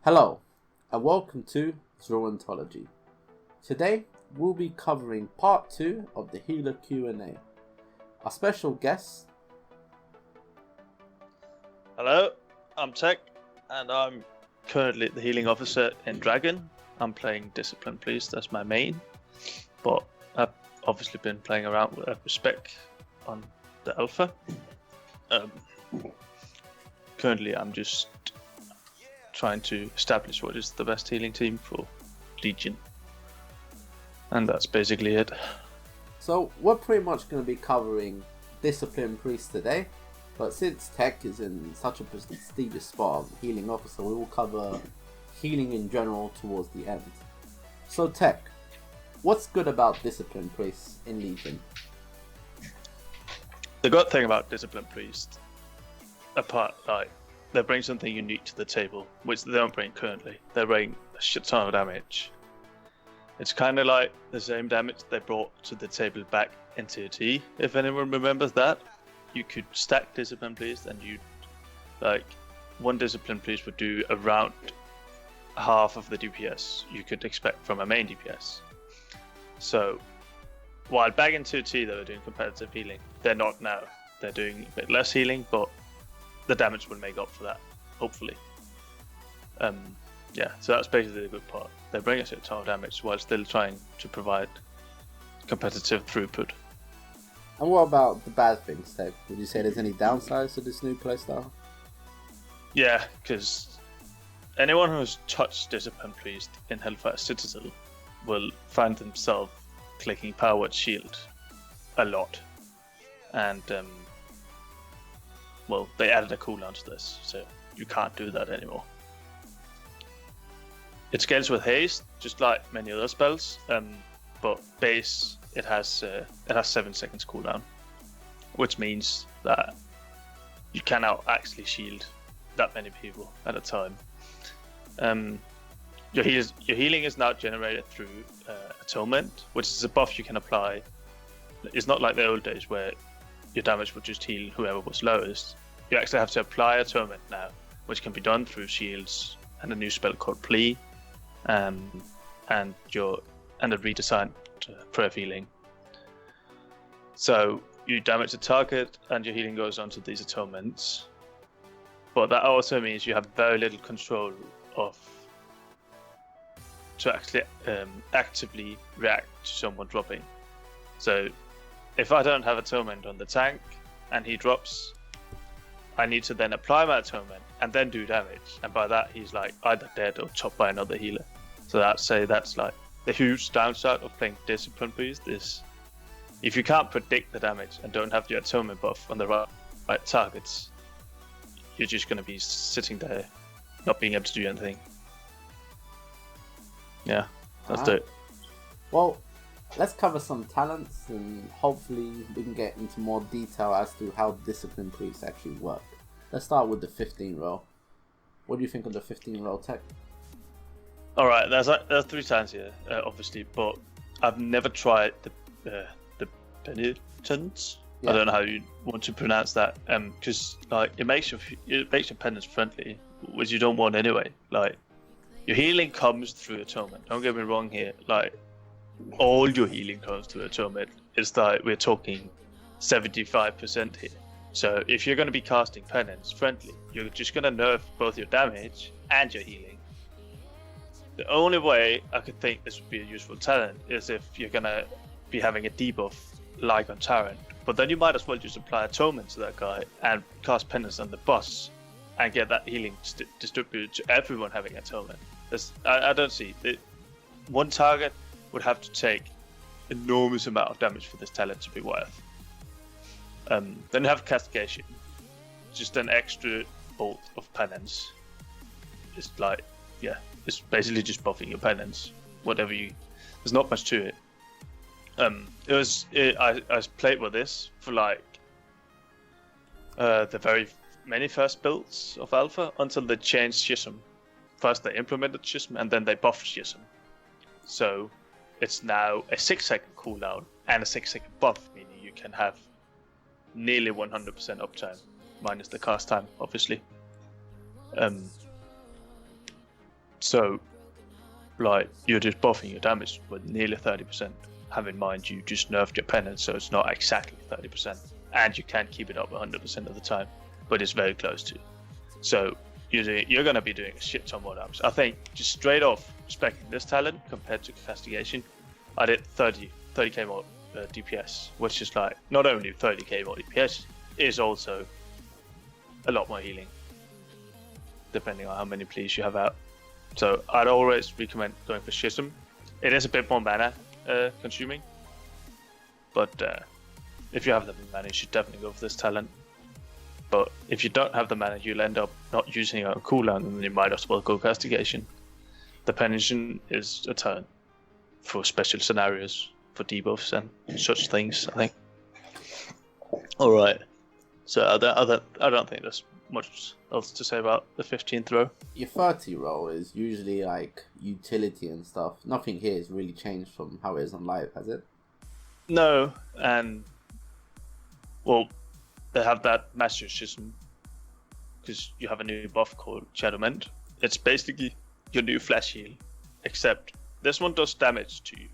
Hello, and welcome to Zoology. Today, we'll be covering part 2 of the Healer Q&A. Our special guest... Hello, I'm Tekc, and I'm currently the healing officer in Dragon. I'm playing Discipline Priest as my main, but I've obviously been playing around with Respect on the Alpha. Currently, I'm just trying to establish what is the best healing team for Legion. And that's basically it. So, we're pretty much going to be covering Discipline Priest today, but since Tekc is in such a prestigious spot of healing officer, we will cover healing in general towards the end. So Tekc, what's good about Discipline Priest in Legion? The good thing about Discipline Priest, they bring something unique to the table, which they don't bring currently. They bring a shit ton of damage. It's kind of like the same damage they brought to the table back in TOT, if anyone remembers that. You could stack Discipline Priest and one Discipline Priest would do around half of the DPS you could expect from a main DPS. So, while back in TOT they were doing competitive healing, they're not now. They're doing a bit less healing, but the damage will make up for that, hopefully. So that's basically the good part. They bring us a ton of damage while still trying to provide competitive throughput. And what about the bad things, Tekc? Would you say there's any downsides to this new playstyle? Yeah, because anyone who's touched Discipline Priest in Hellfire Citadel will find themselves clicking Powered Shield a lot. And they added a cooldown to this, so you can't do that anymore. It scales with haste, just like many other spells, but base it has 7 seconds cooldown, which means that you cannot actually shield that many people at a time. Your healing is now generated through Atonement, which is a buff you can apply. It's not like the old days where your damage would just heal whoever was lowest. You actually have to apply Atonement now, which can be done through shields and a new spell called Plea, and a redesigned prayer healing. So you damage the target and your healing goes onto these atonements. But that also means you have very little control to actually actively react to someone dropping. So if I don't have atonement on the tank and he drops, I need to then apply my atonement and then do damage. And by that he's like either dead or chopped by another healer. So that's like the huge downside of playing Discipline Priest is if you can't predict the damage and don't have the atonement buff on the right targets, you're just going to be sitting there not being able to do anything. Yeah, that's it. Well, let's cover some talents and hopefully we can get into more detail as to how Discipline Priests actually work. Let's start with the 15 roll. What do you think of the 15 roll, Tekc? Alright, there's 3 talents here, obviously, but I've never tried the penitence. Yeah. I don't know how you want to pronounce that, because it makes your penance friendly, which you don't want anyway. Like, your healing comes through atonement. Don't get me wrong here. Like, all your healing comes through atonement. It's like we're talking 75% here. So if you're going to be casting penance friendly, you're just going to nerf both your damage and your healing. The only way I could think this would be a useful talent is if you're going to be having a debuff like on Tyrant. But then you might as well just apply atonement to that guy and cast penance on the boss and get that healing distributed to everyone having atonement. I don't see it. One target would have to take enormous amount of damage for this talent to be worth. Then you have castigation, just an extra bolt of penance. It's like, yeah, it's basically just buffing your penance. There's not much to it. I played with this for the very many first builds of Alpha until they changed Schism. First they implemented Schism and then they buffed Schism. So it's now a 6-second cooldown and a 6-second buff, meaning you can have nearly 100% uptime, minus the cast time, obviously. So, like, you're just buffing your damage with nearly 30%. Have in mind you just nerfed your penance, so it's not exactly 30%, and you can't keep it up 100% of the time, but it's very close to. So you're going to be doing a shit ton more damage. I think just straight off speccing this talent compared to castigation, I did 30k more DPS, which is like not only 30k more DPS, is also a lot more healing, depending on how many pleas you have out. So I'd always recommend going for Schism. It is a bit more mana consuming, but if you have the mana, you should definitely go for this talent. But if you don't have the mana, you'll end up not using it on cooldown, and then you might as well go castigation. The penance is a turn for special scenarios, for debuffs and such things, I think. Alright, so I don't think there's much else to say about the 15th row. Your 30 row is usually like utility and stuff. Nothing here has really changed from how it is on live, has it? No, and well, they have that master system because you have a new buff called Shadowment. It's basically your new flash heal, except this one does damage to you,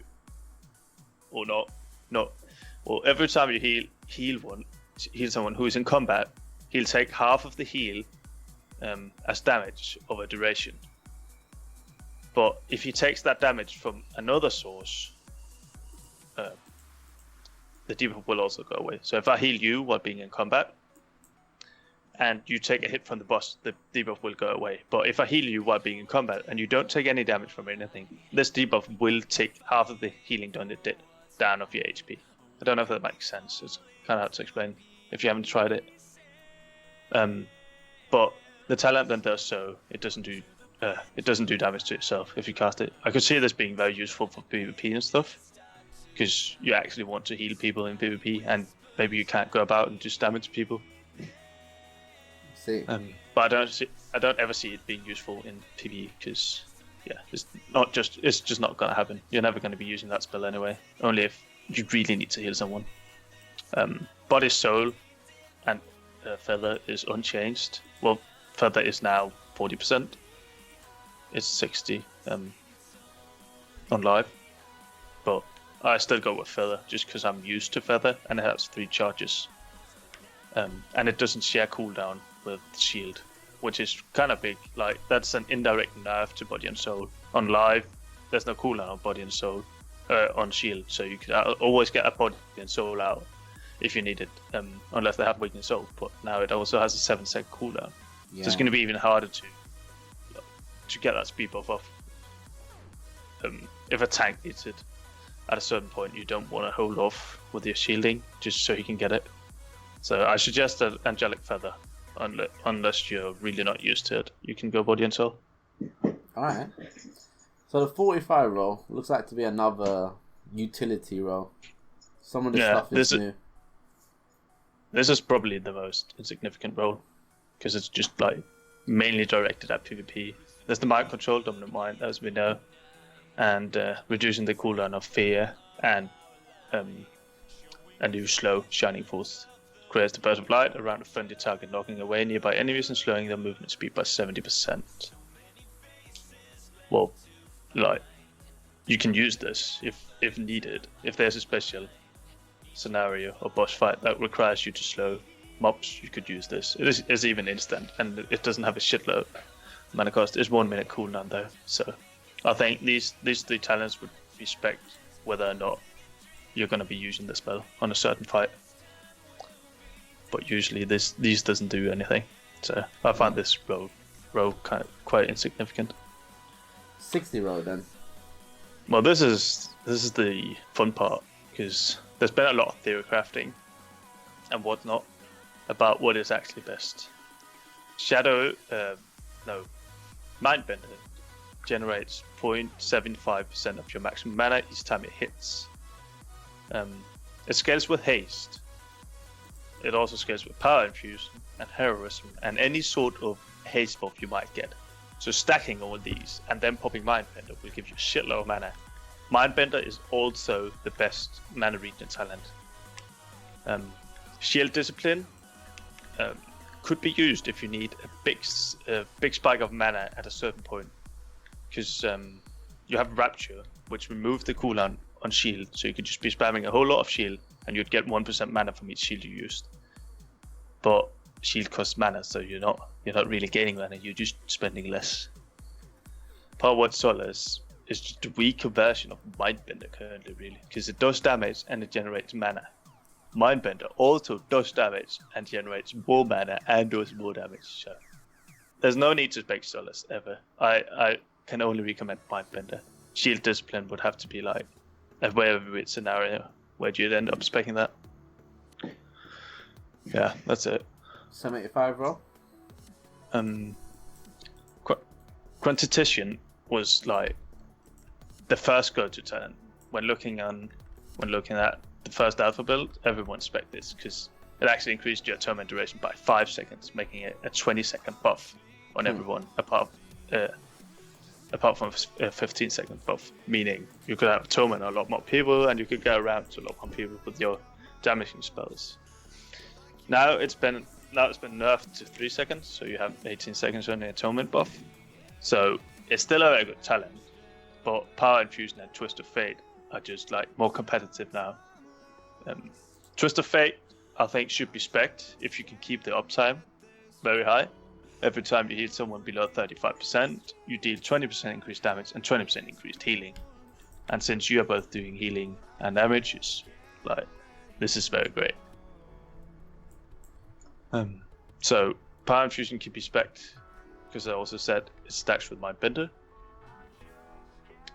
or not. No, well, every time you heal someone who is in combat, he'll take half of the heal as damage over duration. But if he takes that damage from another source, the debuff will also go away. So if I heal you while being in combat, and you take a hit from the boss, the debuff will go away. But if I heal you while being in combat, and you don't take any damage from anything, this debuff will take half of the healing done it did down of your HP. I don't know if that makes sense. It's kind of hard to explain if you haven't tried it. But the talent then does so. It doesn't do damage to itself if you cast it. I could see this being very useful for PvP and stuff, because you actually want to heal people in PvP, and maybe you can't go about and just damage people. See. But I don't ever see it being useful in PvE, because it's just not gonna happen. You're never gonna be using that spell anyway. Only if you really need to heal someone. Body, soul, and feather is unchanged. Well, feather is now 40%. It's 60 on live, but I still go with feather just because I'm used to feather, and it has 3 charges, and it doesn't share cooldown with shield, which is kind of big. Like, that's an indirect nerf to body and soul. On live, there's no cooldown on body and soul on shield, so you can always get a body and soul out if you need it, unless they have weakness soul. But now it also has a 7-second cooldown, so it's going to be even harder to get that speed buff off. If a tank needs it, at a certain point you don't want to hold off with your shielding just so you can get it. So I suggest an Angelic Feather, unless you're really not used to it. You can go body and soul. Alright. So the 45 row looks like to be another utility row. Some of the stuff is new. This is probably the most insignificant role, because it's just like mainly directed at PvP. There's the mind control, dominant mind, as we know, and reducing the cooldown of fear, and a new slow shining force creates the burst of light around a friendly target, knocking away nearby enemies and slowing their movement speed by 70%. Well, like, you can use this if needed. If there's a special scenario or boss fight that requires you to slow mobs, you could use this. It is even instant, and it doesn't have a shitload mana cost. It's 1 minute cooldown though, so I think these 3 talents would be spec'd whether or not you're going to be using the spell on a certain fight. But usually these doesn't do anything, so I find this row kind of quite insignificant. 60 row then. Well, this is the fun part, because there's been a lot of theory crafting and whatnot about what is actually best. Mindbender generates 0.75% of your maximum mana each time it hits. It scales with haste. It also scales with power infusion and heroism and any sort of haste buff you might get. So stacking all these and then popping Mindbender will give you a shitload of mana. Mindbender is also the best mana regen talent. Shield Discipline could be used if you need a big spike of mana at a certain point. because you have Rapture, which removes the cooldown on shield, so you could just be spamming a whole lot of shield, and you'd get 1% mana from each shield you used. But shield costs mana, so you're not really gaining mana. You're just spending less. Power Word Solace is just a weaker version of Mindbender currently, really, because it does damage and it generates mana. Mindbender also does damage and generates more mana and does more damage. So there's no need to spec Solace ever. I can only recommend Mindbender. Shield Discipline would have to be like a very weird scenario where you'd end up specking that. Yeah, that's it. 785 roll. Quantitician was like the first go-to talent when looking at the first alpha build. Everyone spec this because it actually increased your atonement duration by 5 seconds, making it a 20-second buff on everyone apart from a 15-second buff, meaning you could have atonement on a lot more people and you could go around to a lot more people with your damaging spells. Now it's been nerfed to 3 seconds, so you have 18 seconds on the atonement buff. So it's still a very good talent, but Power Infusion and Twist of Fate are just like more competitive now. Twist of Fate, I think, should be spec'd if you can keep the uptime very high. Every time you hit someone below 35%, you deal 20% increased damage and 20% increased healing. And since you are both doing healing and damage, this is very great. So Power Infusion can be spec'd because I also said it stacks with Mindbender.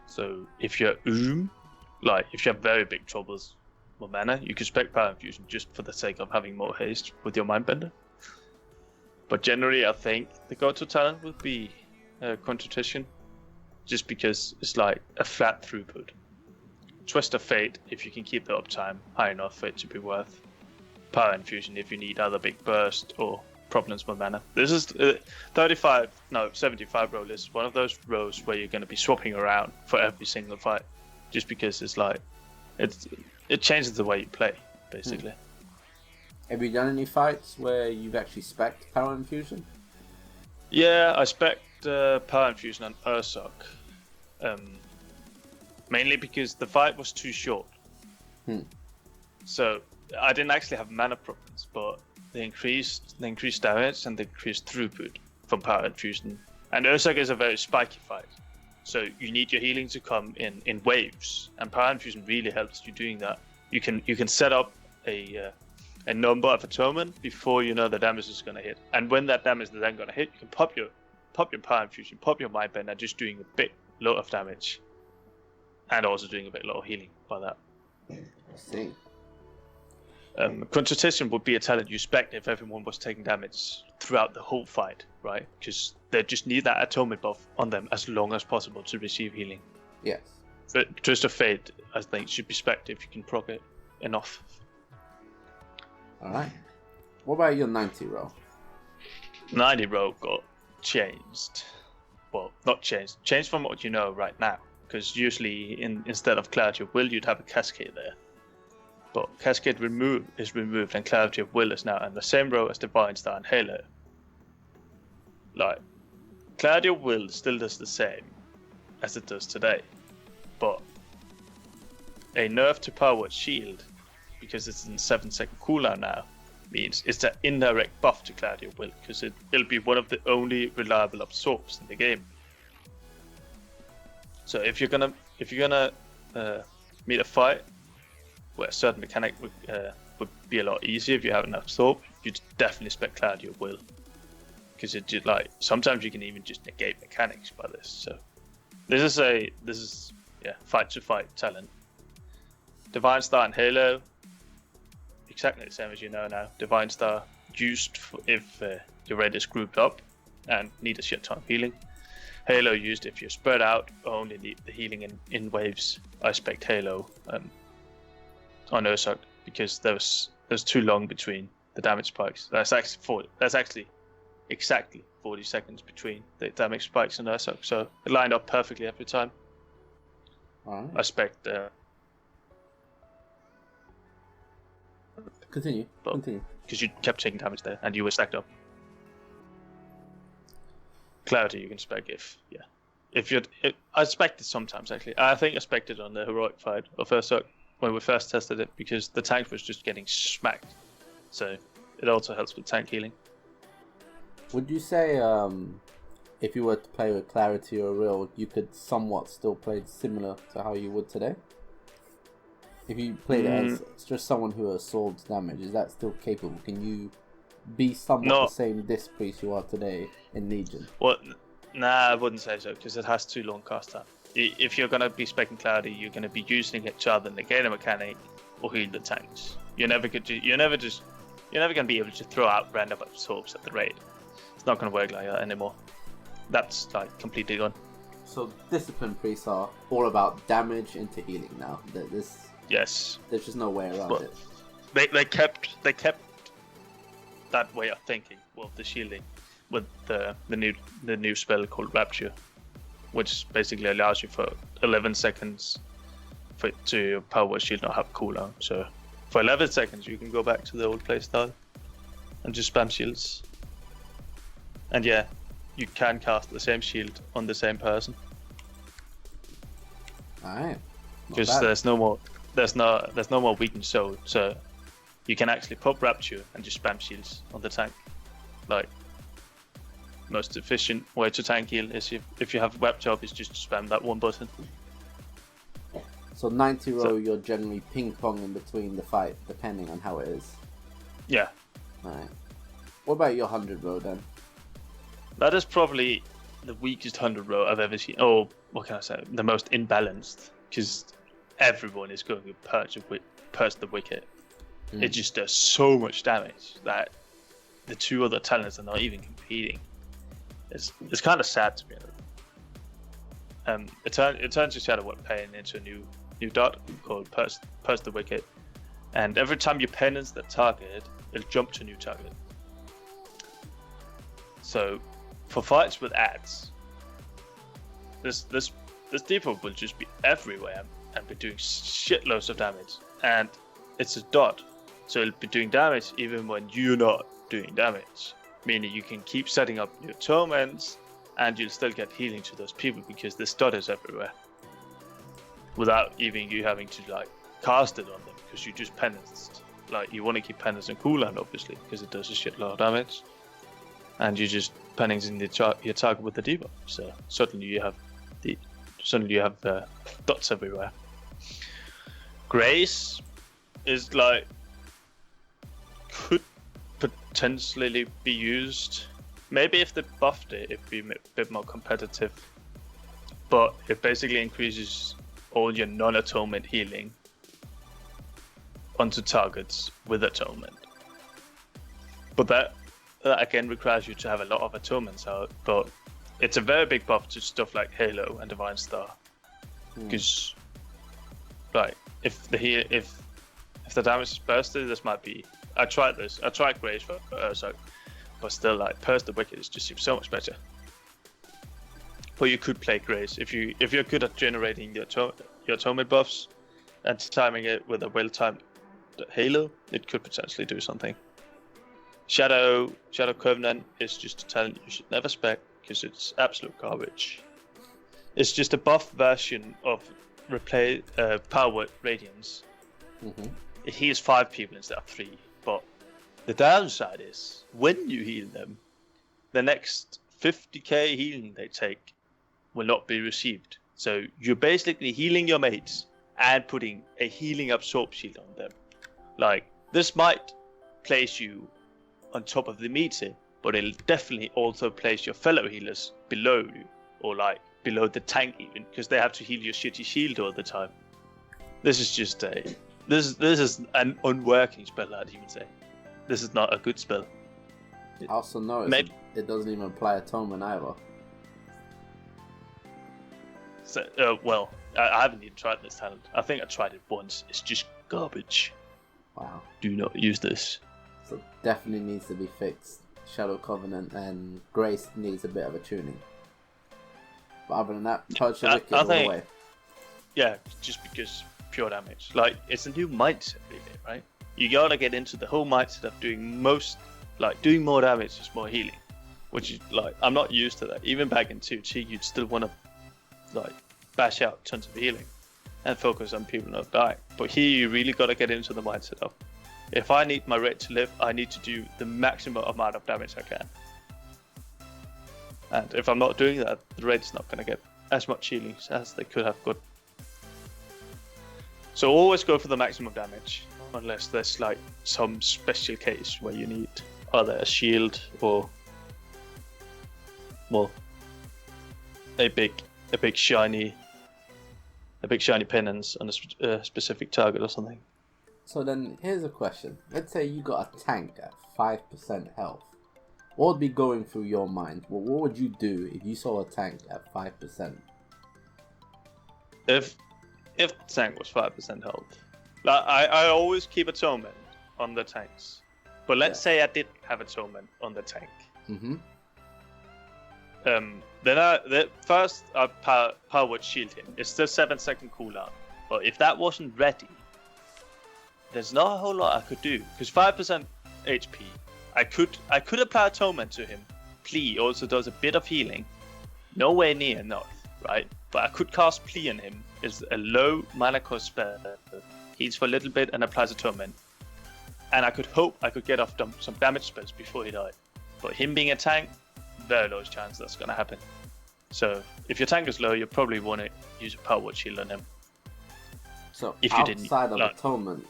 So if you're if you have very big troubles with mana, you can spec Power Infusion just for the sake of having more haste with your Mindbender. But generally, I think the go-to talent would be Quantitician, just because it's like a flat throughput. Twist of Fate, if you can keep the uptime high enough for it to be worth. Power Infusion if you need either big burst or problems with mana. This is 75 roll is one of those rows where you're going to be swapping around for every single fight, just because it's like it changes the way you play, basically. Have you done any fights where you've actually spec'd Power Infusion? Yeah, I spec'd Power Infusion on Ursoc. Mainly because the fight was too short. So I didn't actually have mana problems, but the increased damage and the increased throughput from Power Infusion. And Ursoc is a very spiky fight, so you need your healing to come in waves, and Power Infusion really helps you doing that. You can set up a number of atonement before you know the damage is going to hit, and when that damage is then going to hit, you can pop your Power Infusion, pop your Mindbender, just doing a bit lot of damage, and also doing a bit lot of healing by that. I see. Quantitician would be a talent you spec if everyone was taking damage throughout the whole fight, right? Because they just need that atonement buff on them as long as possible to receive healing. Yes. But Twist of Fate, I think, should be spec if you can proc it enough. Alright. What about your 90 roll? 90 roll got changed. Well, not changed. Changed from what you know right now. Because usually, instead of Clarity of Will, you'd have a Cascade there. But Cascade is removed, and Clarity of Will is now in the same row as Divine Star and Halo. Like, Clarity of Will still does the same as it does today. But a nerf to Power Word Shield, because it's in 7-second cooldown now, means it's an indirect buff to Clarity of Will, because it'll be one of the only reliable absorbs in the game. So if you're gonna meet a fight where a certain mechanic would be a lot easier if you have an absorb, you'd definitely spec Clarity of Will, because it just, like, sometimes you can even just negate mechanics by this. So this is fight to fight talent. Divine Star and Halo, exactly the same as you know now. Divine Star used if your raid is grouped up and need a shit ton of healing. Halo used if you're spread out or only need the healing in waves. I spec Halo on Ursoc because there's too long between the damage spikes. That's actually exactly 40 seconds between the damage spikes in Ursoc, so it lined up perfectly every time. Alright. I spec Continue. because you kept taking damage there and you were stacked up. Clarity you can spec if I expect it sometimes actually. I think I expected on the heroic fight of Ursak when we first tested it because the tank was just getting smacked. So it also helps with tank healing. Would you say if you were to play with Clarity or Real, you could somewhat still play similar to how you would today? If you played it as just someone who absorbs damage, is that still capable? Can you be somewhat the same disc priest you are today in Legion? Well, nah, I wouldn't say so because it has too long cast time. If you're gonna be specking Clarity, you're gonna be using each other negate a mechanic or heal the tanks. You're never gonna be able to throw out random absorbs at the raid. It's not gonna work like that anymore. That's like completely gone. So discipline priests are all about damage into healing now. Yes. There's just no way around it. They kept that way of thinking with the shielding, with the new spell called Rapture, which basically allows you for 11 seconds to power shield not have cooldown. So for 11 seconds you can go back to the old playstyle and just spam shields. And yeah, you can cast the same shield on the same person. Alright. Because there's no more weakened soul, so you can actually pop Rapture and just spam shields on the tank. Like, most efficient way to tank heal is if you have Rapture up, is just to spam that one button. So 90 row, you're generally ping-ponging between the fight, depending on how it is. Yeah. Alright. What about your 100 row then? That is probably the weakest 100 row I've ever seen. Oh, what can I say? The most imbalanced, because everyone is going to purge the wicket. It just does so much damage that the two other talents are not even competing. It's kind of sad to be honest. It turns your Shadow Word Pain into a new dot called Purge the Wicket, and every time you penance the target, it'll jump to a new target. So for fights with ads, this default will just be everywhere and be doing shitloads of damage, and it's a dot, so it'll be doing damage even when you're not doing damage, meaning you can keep setting up your torments and you'll still get healing to those people because this dot is everywhere without even you having to like cast it on them, because you just penanced. Like, you want to keep penance and cooldown obviously because it does a shitload of damage, and you just penancing your target with the debuff, so suddenly you have the dots everywhere. Grace is like, could potentially be used. Maybe if they buffed it, it'd be a bit more competitive. But it basically increases all your non-atonement healing onto targets with atonement. But that again requires you to have a lot of atonements out. But it's a very big buff to stuff like Halo and Divine Star, because like if the damage is bursted, this might be. I tried Grace for Ursak, but still, like, Purge the Wicked just seems so much better. But you could play Grace if you're good at generating your atonement buffs and timing it with a well-timed Halo, it could potentially do something. Shadow Covenant is just a talent you should never spec because it's absolute garbage. It's just a buff version of Power Radiance. It heals 5 people instead of 3, but the downside is when you heal them, the next 50k healing they take will not be received. So you're basically healing your mates and putting a healing absorb shield on them. Like, this might place you on top of the meter, but it'll definitely also place your fellow healers below you, or like below the tank even, because they have to heal your shitty shield all the time. This is just this is an unworking spell, I'd even say. This is not a good spell. I also noticed it doesn't even apply atonement either. So, well, I haven't even tried this talent. I think I tried it once. It's just garbage. Wow. Do not use this. So definitely needs to be fixed. Shadow Covenant and Grace needs a bit of a tuning. But other than that, Purge the Wicked all the way. Yeah, just because pure damage. Like, it's a new mindset, really, right? You gotta get into the whole mindset of doing more damage is more healing. Which is, like, I'm not used to that. Even back in 2T, you'd still want to like bash out tons of healing and focus on people not dying. But here you really got to get into the mindset of, if I need my raid to live, I need to do the maximum amount of damage I can. And if I'm not doing that, the raid's not going to get as much healing as they could have got. So always go for the maximum damage, unless there's like some special case where you need either a shield or, well, a big shiny penance on a specific target or something. So then, here's a question. Let's say you got a tank at 5% health. What would be going through your mind? What would you do if you saw a tank at 5%? If the tank was 5% health, like I always keep atonement on the tanks. But let's say I didn't have atonement on the tank. Mm-hmm. Then first I power word shield him. It's still 7-second cooldown. But if that wasn't ready, there's not a whole lot I could do. Because 5% HP, I could apply atonement to him. Plea also does a bit of healing. Nowhere near enough, right? But I could cast Plea on him. It's a low mana cost spell. Heals for a little bit and applies atonement. And I could hope I could get off some damage spells before he died. But him being a tank, very low chance that's going to happen. So if your tank is low, you probably want to use a power word shield on him. So if you didn't, outside of atonement,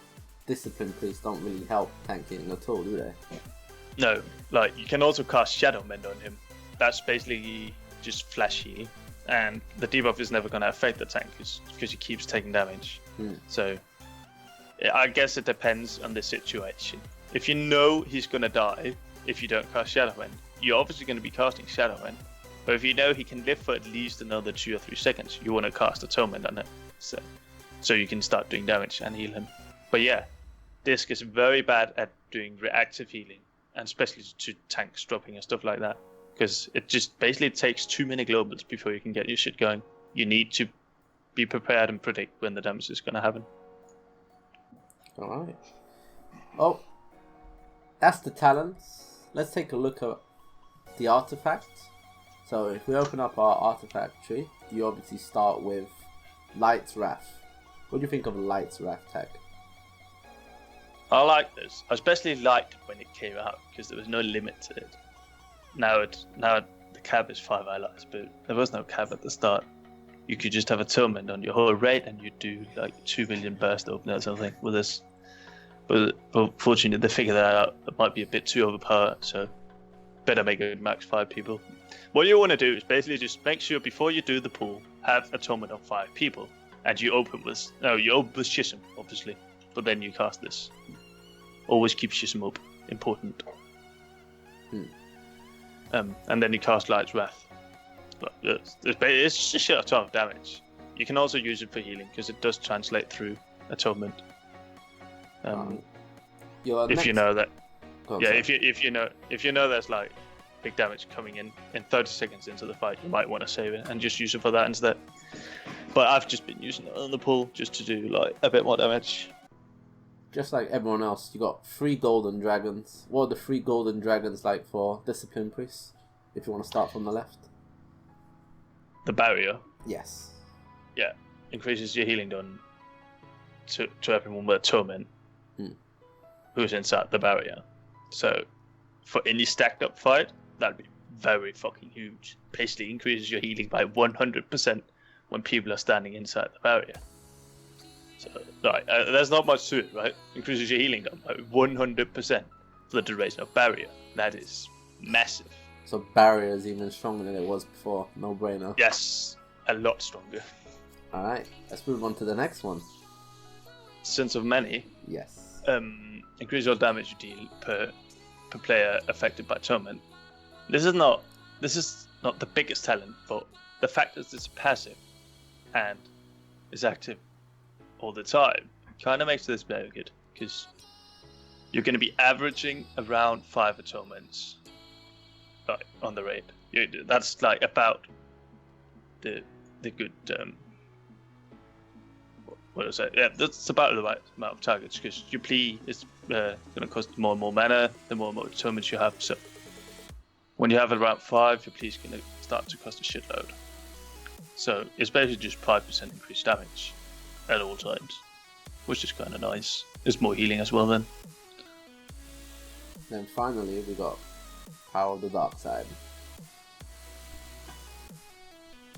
discipline priests don't really help tanking at all, do they? No, like you can also cast Shadow Mend on him. That's basically just flash heal, and the debuff is never going to affect the tank because he keeps taking damage. So I guess it depends on the situation. If you know he's going to die if you don't cast Shadow Mend, you're obviously going to be casting Shadow Mend. But if you know he can live for at least another 2 or 3 seconds, you want to cast Atonement on him, so you can start doing damage and heal him. But yeah, Disc is very bad at doing reactive healing, and especially to tanks dropping and stuff like that, because it just basically takes too many globals before you can get your shit going. You need to be prepared and predict when the damage is going to happen. Alright. Oh, that's the talents. Let's take a look at the artifacts. So if we open up our artifact tree, you obviously start with Light's Wrath. What do you think of Light's Wrath tech? I like this. I especially liked when it came out because there was no limit to it. Now the cap is 5 allies, but there was no cap at the start. You could just have atonement on your whole raid and you'd do like 2 million burst opener or something with this. But fortunately they figured that out. It might be a bit too overpowered, so better make it max 5 people. What you want to do is basically just make sure before you do the pool, have atonement on 5 people. And you open with Schism, obviously. But then you cast this. Always keep Schism open. Important. And then you cast Light's Wrath. But it's just a ton of damage. You can also use it for healing because it does translate through atonement. If you know that, if you know there's like big damage coming in 30 seconds into the fight, you might want to save it and just use it for that instead. But I've just been using it on the pool just to do like a bit more damage. Just like everyone else, you got 3 golden dragons. What are the 3 golden dragons like for Discipline Priests? If you want to start from the left. The barrier. Yes. Yeah, increases your healing done to everyone with atonement who's inside the barrier. So for any stacked up fight, that'd be very fucking huge. Basically increases your healing by 100% when people are standing inside the barrier. So right, there's not much to it, right? Increases your healing done by 100% for the duration of barrier. That is massive. So barrier is even stronger than it was before. No brainer. Yes, a lot stronger. Alright, let's move on to the next one. Sense of Many. Yes. Increase your damage you deal per player affected by atonement. This is not the biggest talent, but the fact that it's passive and is active all the time kind of makes this very good, because you're going to be averaging around 5 atonements on the raid. That's like about the good what is it? Yeah, that's about the right amount of targets, because your plea is going to cost more and more mana the more and more atonements you have. So when you have around 5, your plea is going to start to cost a shitload. So it's basically just 5% increased damage at all times, which is kind of nice. There's more healing as well then. Then finally we got Power of the Dark Side.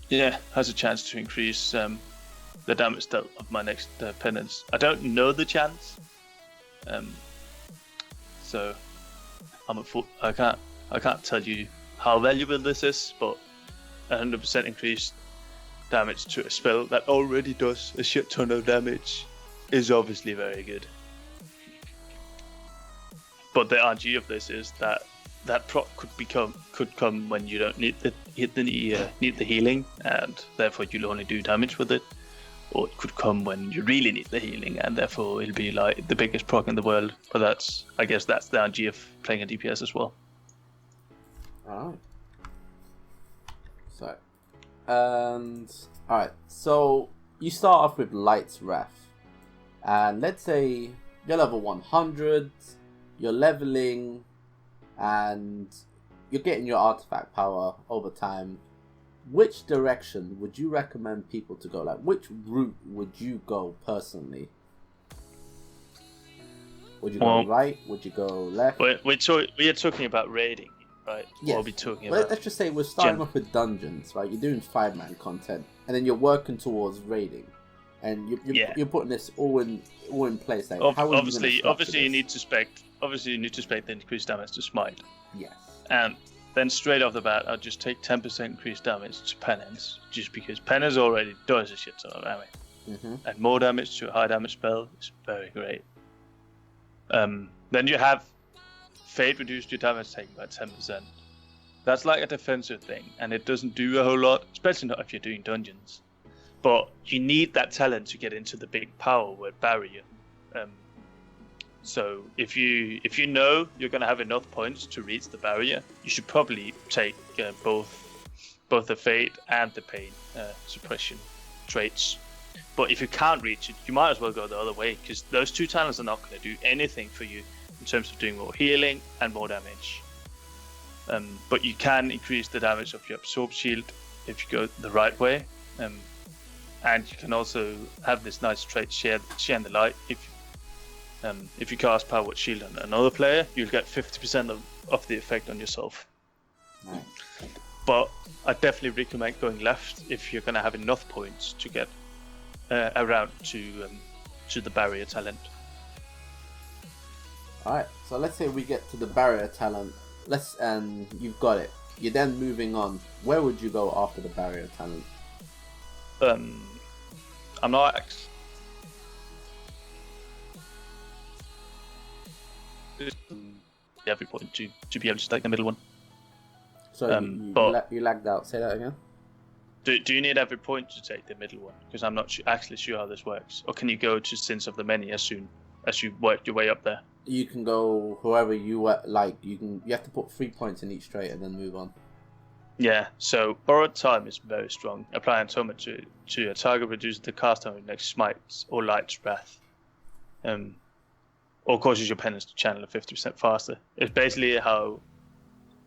Yeah, has a chance to increase the damage dealt of my next penance. I don't know the chance, so I can't tell you how valuable this is, but 100% increased damage to a spell that already does a shit ton of damage is obviously very good. But the RG of this is that proc could come when you don't need the healing, and therefore you'll only do damage with it. Or it could come when you really need the healing, and therefore it'll be like the biggest proc in the world. But I guess that's the RG of playing a DPS as well. Alright. Alright, so you start off with Light's Wrath. And let's say you're level 100, you're leveling, and you're getting your artifact power over time. Which direction would you recommend people to go? Like, which route would you go personally? Would you go right? Would you go left? We are talking about raiding, right? Yes. We'll be talking about. Let's just say we're starting off with dungeons, right? You're doing 5-man content, and then you're working towards raiding, and you're putting this all in place. Like, obviously, you need to spec the increased damage to smite. Yes. And then straight off the bat, I'll just take 10% increased damage to penance, just because penance already does a shit ton of damage. Mm-hmm. And more damage to a high damage spell is very great. Then you have Fate reduced your damage taken by 10%. That's like a defensive thing, and it doesn't do a whole lot, especially not if you're doing dungeons. But you need that talent to get into the big power word barrier. So if you know you're going to have enough points to reach the barrier, you should probably take both the Fate and the Pain suppression traits. But if you can't reach it, you might as well go the other way, because those two talents are not going to do anything for you in terms of doing more healing and more damage. But you can increase the damage of your Absorb Shield if you go the right way. And you can also have this nice trait, Share in the Light. If you cast Power Word Shield on another player, you'll get 50% of the effect on yourself. Nice. But I definitely recommend going left if you're going to have enough points to get around to the barrier talent. Alright, so let's say we get to the barrier talent. And you've got it. You're then moving on. Where would you go after the barrier talent? I'm not every point to be able to take the middle one. So you lagged out. Say that again. Do you need every point to take the middle one? Because I'm not actually sure how this works. Or can you go to Sins of the Many as soon as you work your way up there? You can go whoever you like. You have to put 3 points in each trait and then move on. Yeah, so Borrowed Time is very strong. Apply Atonement to a target reduces the cast time of next smites or Light's Wrath. Or causes your penance to channel 50% faster. It's basically how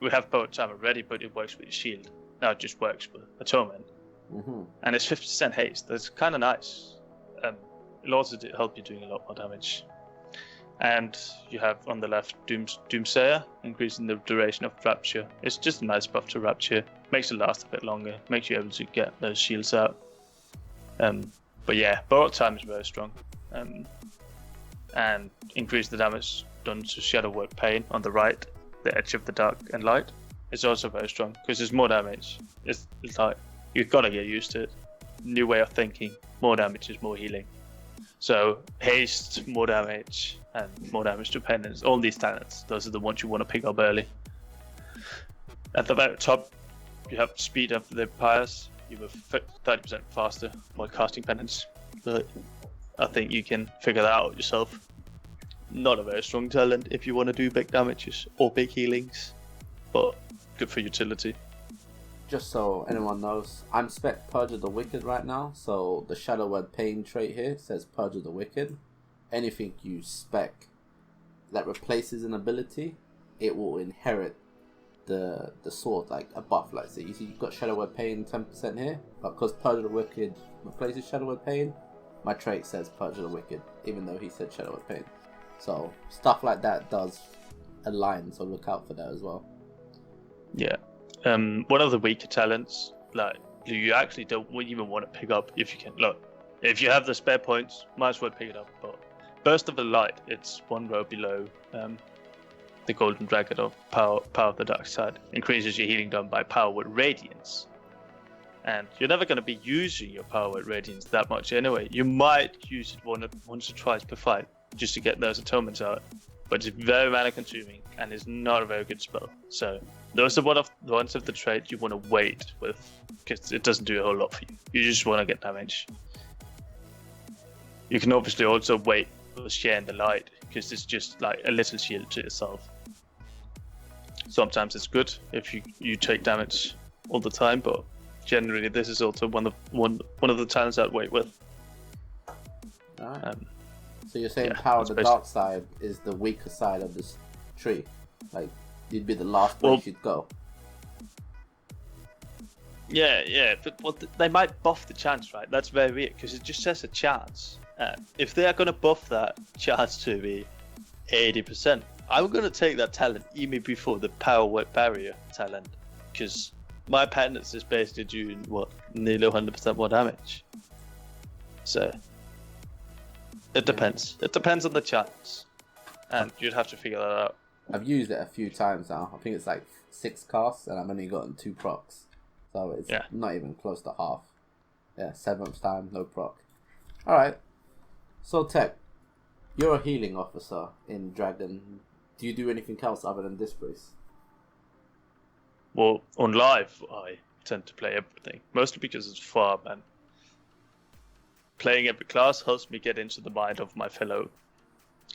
we have Borrowed Time already, but it works with your shield. Now it just works with Atonement. Mm-hmm. And it's 50% haste. That's kind of nice. It'll also help you doing a lot more damage. And you have on the left Doomsayer, increasing the duration of Rapture. It's just a nice buff to Rapture. Makes it last a bit longer. Makes you able to get those shields out. But yeah, Borrowed Time is very strong. And increase the damage done to Shadow Work Pain on the right, the edge of the dark and light. It's also very strong because there's more damage. It's like you've got to get used to it. New way of thinking. More damage is more healing. So haste, more damage, and more damage to penance. All these talents, those are the ones you want to pick up early. At the very top, you have Speed of the Pyres. You move 30% faster while casting penance. But I think you can figure that out yourself. Not a very strong talent if you want to do big damages or big healings, but good for utility. Just so anyone knows, I'm spec Purge of the Wicked right now, so the Shadow Word Pain trait here says Purge of the Wicked. Anything you spec that replaces an ability, it will inherit the sword like a buff. Like, so you see, you've got Shadow Word Pain 10% here, but because Purge of the Wicked replaces Shadow Word Pain, my trait says Purge of the Wicked, even though he said Shadow Word Pain. So stuff like that does align, so look out for that as well. Yeah. One of the weaker talents, like, you actually don't even want to pick up if you can. Look, if you have the spare points, might as well pick it up. But Burst of the Light, it's one row below the Golden Dragon of Power of the Dark Side. Increases your healing done by Power with Radiance. And you're never going to be using your Power with Radiance that much anyway. You might use it once or twice per fight just to get those atonements out. But it's very mana consuming and it's not a very good spell. So those are one of the ones of the trait you want to wait with, because it doesn't do a whole lot for you. You just want to get damage. You can obviously also wait for Share in the Light, because it's just like a little shield to yourself. Sometimes it's good if you take damage all the time, but generally this is also one of the talents I'd wait with. Alright. So you're saying Power of the Dark Side is the weaker side of this tree? Like, you'd be the last place you'd go? Yeah, but they might buff the chance, right? That's very weird, because it just says a chance. If they are going to buff that chance to be 80%, I'm going to take that talent even before the Power Word Barrier talent, because my penance is basically doing, nearly 100% more damage. So it depends. It depends on the chance, and you'd have to figure that out. I've used it a few times now. I think it's like 6 casts, and I've only gotten 2 procs. So it's not even close to half. Yeah, 7th time, no proc. Alright. So Tekc, you're a healing officer in Dragon. Do you do anything else other than Disgrace? Well, on live, I tend to play everything. Mostly because it's fun, and playing every class helps me get into the mind of my fellow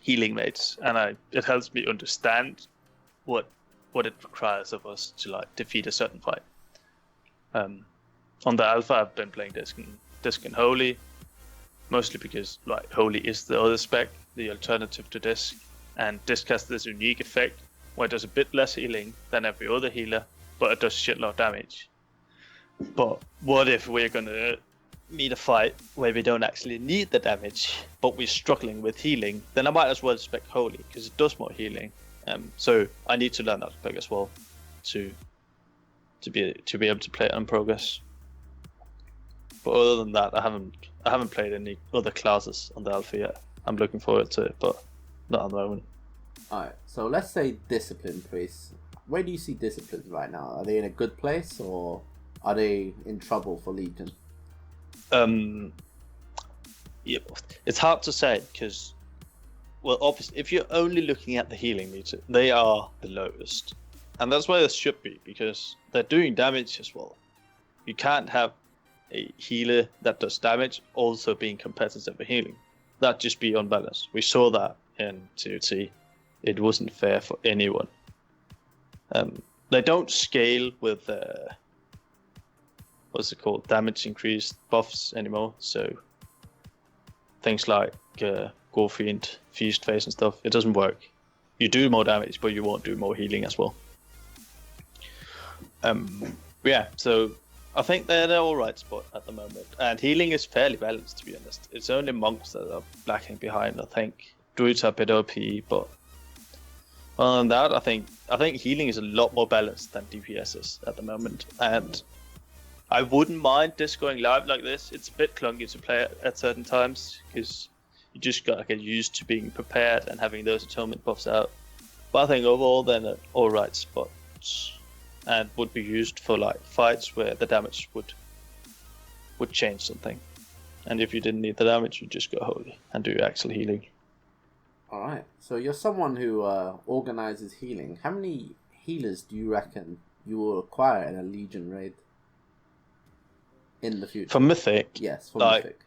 healing mates, and it helps me understand what it requires of us to like defeat a certain fight. On the alpha, I've been playing Disc and Holy, mostly because like Holy is the other spec, the alternative to Disc, and Disc has this unique effect where it does a bit less healing than every other healer, but it does shitload of damage. But what if we're gonna meet a fight where we don't actually need the damage, but we're struggling with healing? Then I might as well spec Holy, because it does more healing. So I need to learn that spec as well to be able to play it on progress. But other than that, I haven't played any other classes on the alpha yet. I'm looking forward to it, but not at the moment. Alright, so let's say Discipline Priests. Where do you see Disciplines right now? Are they in a good place, or are they in trouble for Legion? Yeah, it's hard to say, because, well, obviously, if you're only looking at the healing meter, they are the lowest. And that's where it should be, because they're doing damage as well. You can't have a healer that does damage also being competitive for healing. That'd just be unbalanced. We saw that in TOT. It wasn't fair for anyone. They don't scale with what's it called, damage increased buffs anymore. So things like Gorefiend, Feast Phase and stuff, it doesn't work. You do more damage, but you won't do more healing as well. Yeah, so I think they're in an alright spot at the moment, and healing is fairly balanced, to be honest. It's only monks that are lacking behind, I think. Druids are a bit OP, but other than that, I think healing is a lot more balanced than DPS is at the moment, and I wouldn't mind this going live like this. It's a bit clunky to play at certain times, because you just gotta get used to being prepared and having those atonement buffs out. But I think overall they're in an alright spot, and would be used for like fights where the damage would change something. And if you didn't need the damage, you just go Holy and do actual healing. Alright, so you're someone who organizes healing. How many healers do you reckon you will acquire in a Legion raid in the future? For Mythic? Yes, for Mythic.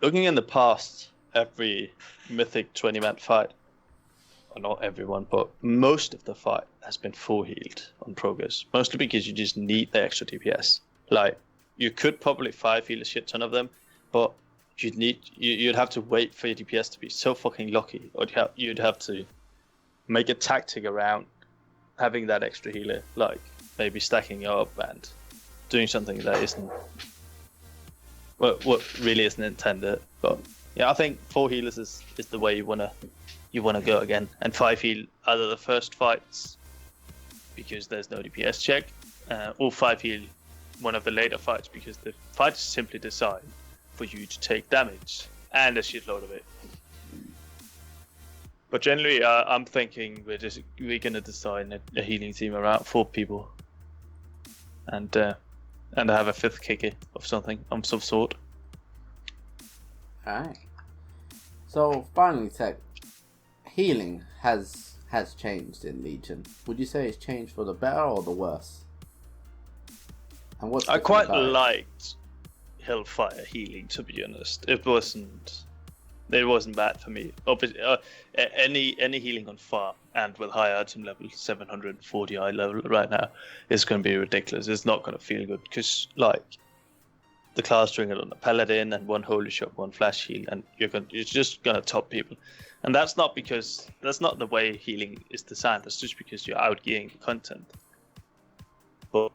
Looking in the past, every Mythic 20-man fight, well, not everyone, but most of the fight has been full healed on progress. Mostly because you just need the extra DPS. Like, you could probably 5-heal a shit ton of them, but you'd have to wait for your DPS to be so fucking lucky, or you'd have to make a tactic around having that extra healer, like maybe stacking up and doing something that isn't what really isn't intended. But yeah, I think 4 healers is the way you wanna go again, and 5 heal either the first fights because there's no DPS check, or 5 heal one of the later fights because the fight is simply designed for you to take damage and a shitload of it. But generally, I'm thinking we're gonna design a healing team around 4 people, and have a 5th kicker of something of some sort. Alright. So finally, Tech, healing has changed in Legion. Would you say it's changed for the better or the worse? And what's I quite liked Hellfire healing, to be honest. It wasn't bad for me. Obviously, any healing on farm and with high item level, 740 eye level right now, is going to be ridiculous. It's not going to feel good because like the class doing it on a paladin and 1 holy shot, 1 flash heal, and you're just going to top people. And that's not the way healing is designed. That's just because you're outgearing the content. But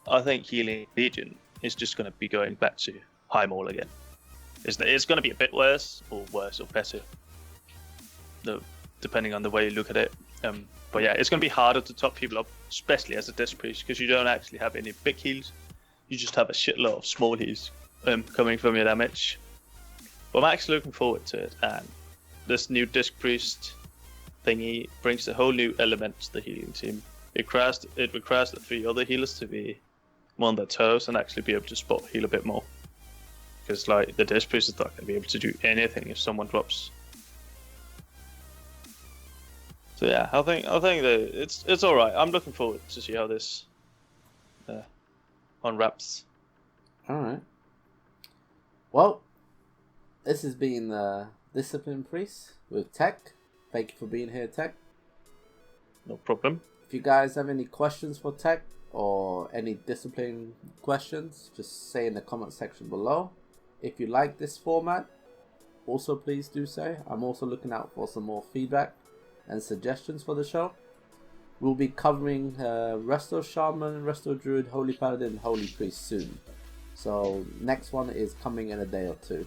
I think healing Legion is just going to be going back to high maul again. It's going to be a bit worse or better, depending on the way you look at it. But yeah, it's going to be harder to top people up, especially as a Death Priest, because you don't actually have any big heals. You just have a shitload of small heals coming from your damage. But I'm actually looking forward to it, and this new Disc Priest thingy brings a whole new element to the healing team. It requires the 3 other healers to be on their toes and actually be able to spot heal a bit more. Because like the Death Priest is not going to be able to do anything if someone drops. So yeah, I think that it's all right. I'm looking forward to see how this unwraps. All right. Well, this has been Discipline Priest with Tech. Thank you for being here, Tech. No problem. If you guys have any questions for Tech or any discipline questions, just say in the comment section below. If you like this format, also please do say. I'm also looking out for some more feedback and suggestions for the show. We'll be covering Resto Shaman, Resto Druid, Holy Paladin, Holy Priest soon. So next one is coming in a day or 2.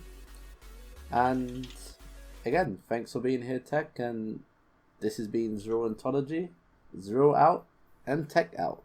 And again, thanks for being here, Tech, and this has been Zero Ontology. Zero out and Tech out.